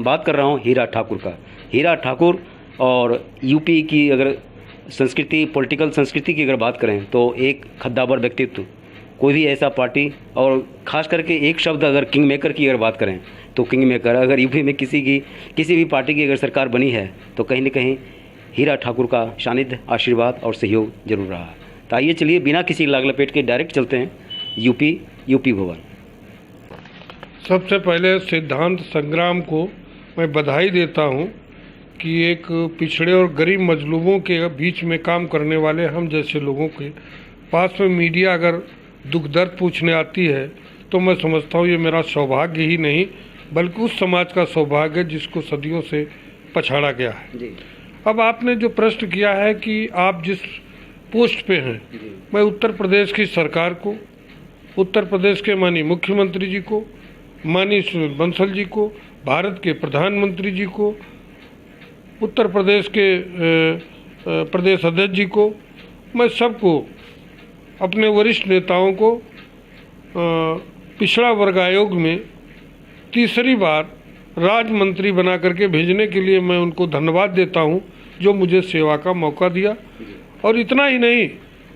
बात कर रहा हूँ हीरा ठाकुर का। हीरा ठाकुर और यूपी की अगर संस्कृति, पॉलिटिकल संस्कृति की अगर बात करें तो एक खद्दावर व्यक्तित्व, कोई भी ऐसा पार्टी, और ख़ास करके एक शब्द अगर किंग मेकर की अगर बात करें तो किंग मेकर, अगर यूपी में किसी भी पार्टी की अगर सरकार बनी है तो कहीं न कहीं हीरा ठाकुर का सानिध्य, आशीर्वाद और सहयोग जरूर रहा है। तो आइए चलिए बिना किसी लाग लपेट के डायरेक्ट चलते हैं यूपी भवन। सबसे पहले सिद्धांत संग्राम को मैं बधाई देता हूं कि एक पिछड़े और गरीब मजलूमों के बीच में काम करने वाले हम जैसे लोगों के पास में मीडिया अगर दुख दर्द पूछने आती है तो मैं समझता हूँ ये मेरा सौभाग्य ही नहीं बल्कि उस समाज का सौभाग्य है जिसको सदियों से पछाड़ा गया है जी। अब आपने जो प्रश्न किया है कि आप जिस पोस्ट पे हैं, मैं उत्तर प्रदेश की सरकार को, उत्तर प्रदेश के माननीय मुख्यमंत्री जी को, माननीय सुनील बंसल जी को, भारत के प्रधानमंत्री जी को, उत्तर प्रदेश के प्रदेश अध्यक्ष जी को, मैं सबको, अपने वरिष्ठ नेताओं को पिछड़ा वर्ग आयोग में तीसरी बार राज्य मंत्री बना करके भेजने के लिए मैं उनको धन्यवाद देता हूं जो मुझे सेवा का मौका दिया। और इतना ही नहीं,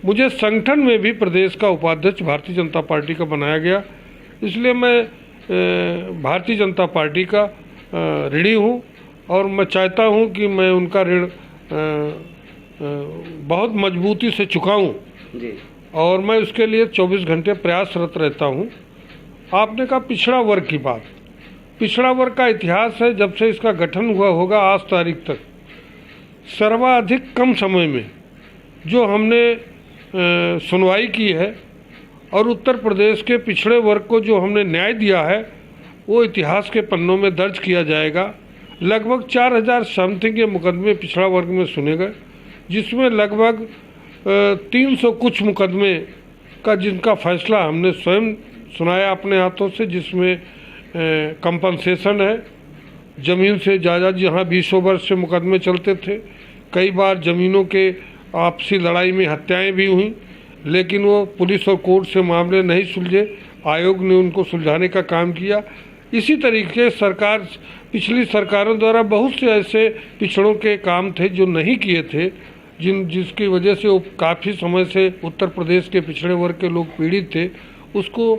मुझे संगठन में भी प्रदेश का उपाध्यक्ष भारतीय जनता पार्टी का बनाया गया। इसलिए मैं भारतीय जनता पार्टी का ऋणी हूं और मैं चाहता हूं कि मैं उनका ऋण बहुत मजबूती से चुकाऊं और मैं उसके लिए 24 घंटे प्रयासरत रहता हूं। आपने कहा पिछड़ा वर्ग की बात, पिछड़ा वर्ग का इतिहास है जब से इसका गठन हुआ होगा आज तारीख तक सर्वाधिक कम समय में जो हमने सुनवाई की है और उत्तर प्रदेश के पिछड़े वर्ग को जो हमने न्याय दिया है वो इतिहास के पन्नों में दर्ज किया जाएगा। लगभग 4000 समथिंग के मुकदमे पिछड़ा वर्ग में सुने गए, जिसमें लगभग 300 कुछ मुकदमे का जिनका फैसला हमने स्वयं सुनाया अपने हाथों से, जिसमें कंपनसेशन है, ज़मीन से जायदाद जहाँ 20 वर्ष से मुकदमे चलते थे, कई बार ज़मीनों के आपसी लड़ाई में हत्याएं भी हुई, लेकिन वो पुलिस और कोर्ट से मामले नहीं सुलझे, आयोग ने उनको सुलझाने का काम किया। इसी तरीके सरकार, पिछली सरकारों द्वारा बहुत से ऐसे पिछड़ों के काम थे जो नहीं किए थे, जिसकी वजह से वो काफ़ी समय से उत्तर प्रदेश के पिछड़े वर्ग के लोग पीड़ित थे, उसको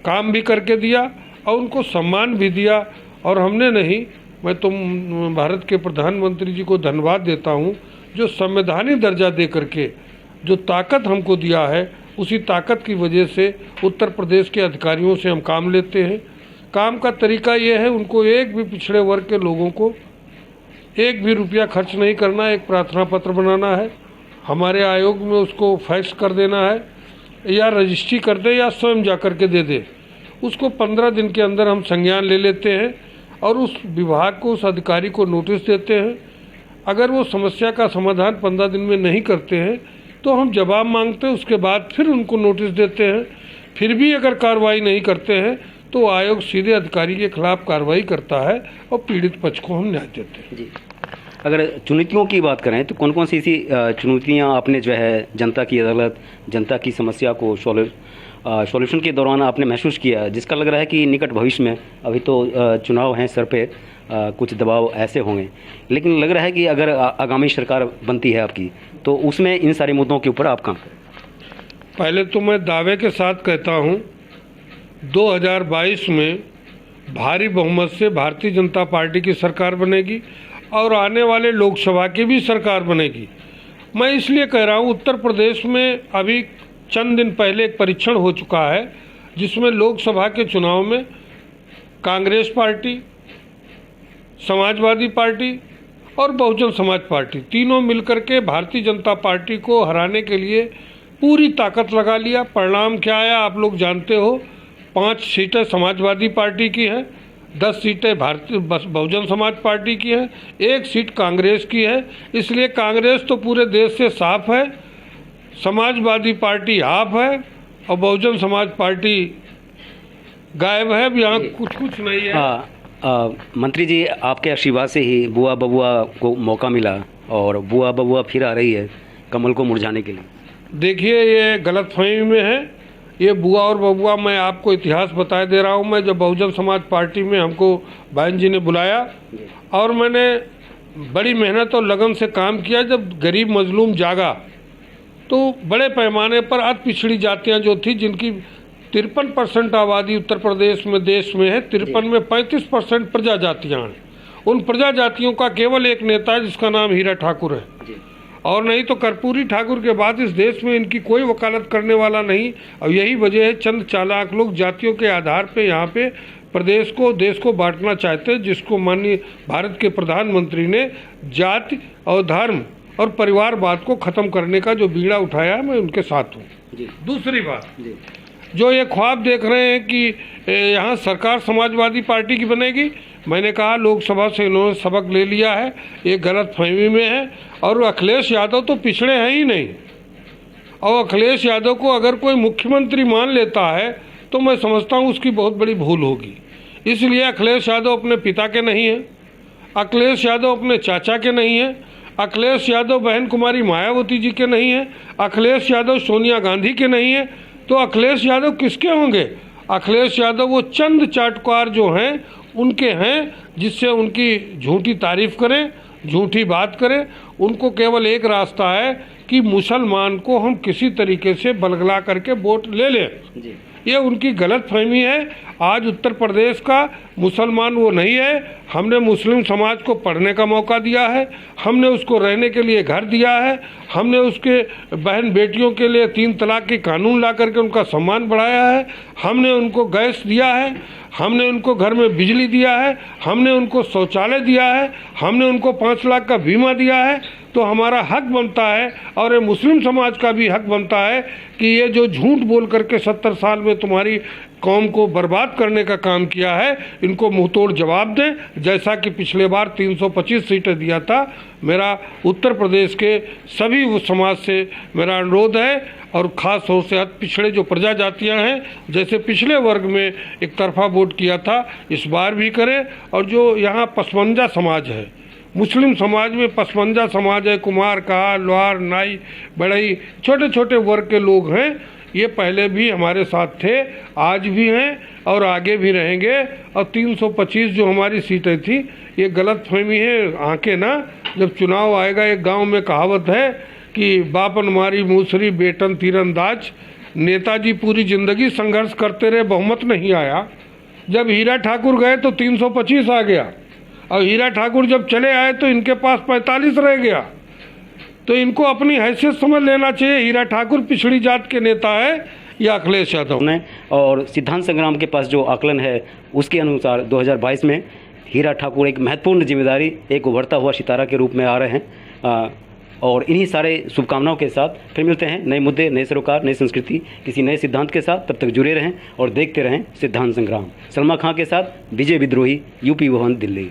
काम भी करके दिया और उनको सम्मान भी दिया। और हमने नहीं, मैं तो भारत के प्रधानमंत्री जी को धन्यवाद देता हूँ जो संवैधानिक दर्जा दे करके जो ताकत हमको दिया है, उसी ताकत की वजह से उत्तर प्रदेश के अधिकारियों से हम काम लेते हैं। काम का तरीका ये है, उनको एक भी पिछड़े वर्ग के लोगों को एक भी रुपया खर्च नहीं करना, एक प्रार्थना पत्र बनाना है, हमारे आयोग में उसको फैक्स कर देना है या रजिस्ट्री कर दे या स्वयं जा कर के दे दे, उसको 15 दिन के अंदर हम संज्ञान ले लेते हैं और उस विभाग को, उस अधिकारी को नोटिस देते हैं। अगर वो समस्या का समाधान 15 दिन में नहीं करते हैं तो हम जवाब मांगते हैं, उसके बाद फिर उनको नोटिस देते हैं। फिर भी अगर कार्रवाई नहीं करते हैं तो आयोग सीधे अधिकारी के खिलाफ कार्रवाई करता है और पीड़ित पक्ष को हम न्याय देते हैं जी। अगर चुनौतियों की बात करें तो कौन कौन सी ऐसी चुनौतियां आपने जो है जनता की अदालत, जनता की समस्या को सॉल्यूशन के दौरान आपने महसूस किया, जिसका लग रहा है कि निकट भविष्य में, अभी तो चुनाव हैं सर पे, कुछ दबाव ऐसे होंगे, लेकिन लग रहा है कि अगर आगामी सरकार बनती है आपकी तो उसमें इन सारे मुद्दों के ऊपर आप काम करें? पहले तो मैं दावे के साथ कहता हूँ 2022 में भारी बहुमत से भारतीय जनता पार्टी की सरकार बनेगी और आने वाले लोकसभा की भी सरकार बनेगी। मैं इसलिए कह रहा हूँ, उत्तर प्रदेश में अभी चंद दिन पहले एक परीक्षण हो चुका है जिसमें लोकसभा के चुनाव में कांग्रेस पार्टी, समाजवादी पार्टी और बहुजन समाज पार्टी तीनों मिलकर के भारतीय जनता पार्टी को हराने के लिए पूरी ताकत लगा लिया। परिणाम क्या आया आप लोग जानते हो, 5 सीटें समाजवादी पार्टी की हैं, 10 सीटें भारतीय बहुजन समाज पार्टी की हैं, 1 सीट कांग्रेस की है। इसलिए कांग्रेस तो पूरे देश से साफ है, समाजवादी पार्टी हाफ है और बहुजन समाज पार्टी गायब है, अब यहाँ कुछ नहीं है। मंत्री जी, आपके आशीर्वाद से ही बुआ बबुआ को मौका मिला और बुआ बबुआ फिर आ रही है कमल को मुरझाने के लिए। देखिए, ये गलतफहमी में है, ये बुआ और बबुआ, मैं आपको इतिहास बताए दे रहा हूँ। मैं जब बहुजन समाज पार्टी में हमको बहन जी ने बुलाया और मैंने बड़ी मेहनत और लगन से काम किया। जब गरीब मजलूम जागा तो बड़े पैमाने पर अति पिछड़ी जातियाँ जो थी, जिनकी 53% आबादी उत्तर प्रदेश में देश में है, 53 में 35% प्रजा जातियाँ हैं। उन प्रजा जातियों का केवल एक नेता है जिसका नाम हीरा ठाकुर है, और नहीं तो कर्पूरी ठाकुर के बाद इस देश में इनकी कोई वकालत करने वाला नहीं। और यही वजह है चंद चालाक लोग जातियों के आधार पे यहाँ पे प्रदेश को, देश को बांटना चाहते हैं, जिसको माननीय भारत के प्रधानमंत्री ने जाति और धर्म और परिवारवाद को ख़त्म करने का जो बीड़ा उठाया है, मैं उनके साथ हूँ। दूसरी बात, जो ये ख्वाब देख रहे हैं कि यहाँ सरकार समाजवादी पार्टी की बनेगी, मैंने कहा लोकसभा से इन्होंने सबक ले लिया है, ये गलत फहमी में है। और अखिलेश यादव तो पिछड़े हैं ही नहीं, और अखिलेश यादव को अगर कोई मुख्यमंत्री मान लेता है तो मैं समझता हूँ उसकी बहुत बड़ी भूल होगी। इसलिए अखिलेश यादव अपने पिता के नहीं हैं, अखिलेश यादव अपने चाचा के नहीं हैं, अखिलेश यादव बहन कुमारी मायावती जी के नहीं हैं, अखिलेश यादव सोनिया गांधी के नहीं हैं। तो अखिलेश यादव किसके होंगे? अखिलेश यादव वो चंद चाटुकार जो हैं उनके हैं, जिससे उनकी झूठी तारीफ करें, झूठी बात करें। उनको केवल एक रास्ता है कि मुसलमान को हम किसी तरीके से बलगला करके वोट ले लें। ये उनकी गलत फहमी है। आज उत्तर प्रदेश का मुसलमान वो नहीं है। हमने मुस्लिम समाज को पढ़ने का मौका दिया है, हमने उसको रहने के लिए घर दिया है, हमने उसके बहन बेटियों के लिए 3 तलाक के कानून ला करके उनका सम्मान बढ़ाया है, हमने उनको गैस दिया है, हमने उनको घर में बिजली दिया है, हमने उनको शौचालय दिया है, हमने उनको 5 लाख का बीमा दिया है। तो हमारा हक बनता है, और ये मुस्लिम समाज का भी हक बनता है कि ये जो झूठ बोल करके 70 साल में तुम्हारी कौम को बर्बाद करने का काम किया है, इनको मुंहतोड़ जवाब दें। जैसा कि पिछले बार 325 सीटें दिया था। मेरा उत्तर प्रदेश के सभी समाज से मेरा अनुरोध है, और ख़ास तौर से अति पिछड़े जो प्रजा जातियाँ हैं, जैसे पिछले वर्ग में एक तरफा वोट किया था, इस बार भी करें। और जो यहाँ पसमंजा समाज है, मुस्लिम समाज में पसमंजा समाज है, कुमार, कहार, लोहार, नाई, बढ़ई, छोटे छोटे वर्ग के लोग हैं, ये पहले भी हमारे साथ थे, आज भी हैं और आगे भी रहेंगे। और 325 जो हमारी सीटें थी, ये गलत फहमी है। आंखें ना, जब चुनाव आएगा, एक गांव में कहावत है कि बापन मारी मूसरी बेटन तीरंदाज। नेताजी पूरी जिंदगी संघर्ष करते रहे, बहुमत नहीं आया। जब हीरा ठाकुर गए तो 325 आ गया, और हीरा ठाकुर जब चले आए तो इनके पास 45 रह गया। तो इनको अपनी हैसियत समझ लेना चाहिए। हीरा ठाकुर पिछड़ी जात के नेता है या अखिलेश यादव ने। और सिद्धांत संग्राम के पास जो आकलन है उसके अनुसार 2022 में हीरा ठाकुर एक महत्वपूर्ण जिम्मेदारी, एक उभरता हुआ सितारा के रूप में आ रहे हैं। और इन्हीं सारे शुभकामनाओं के साथ फिर मिलते हैं नए मुद्दे, नए सरोकार, नई संस्कृति, किसी नए सिद्धांत के साथ। तब तक जुड़े रहें और देखते रहें सिद्धांत संग्राम। सलमा खां के साथ विजय विद्रोही, यूपी भवन, दिल्ली।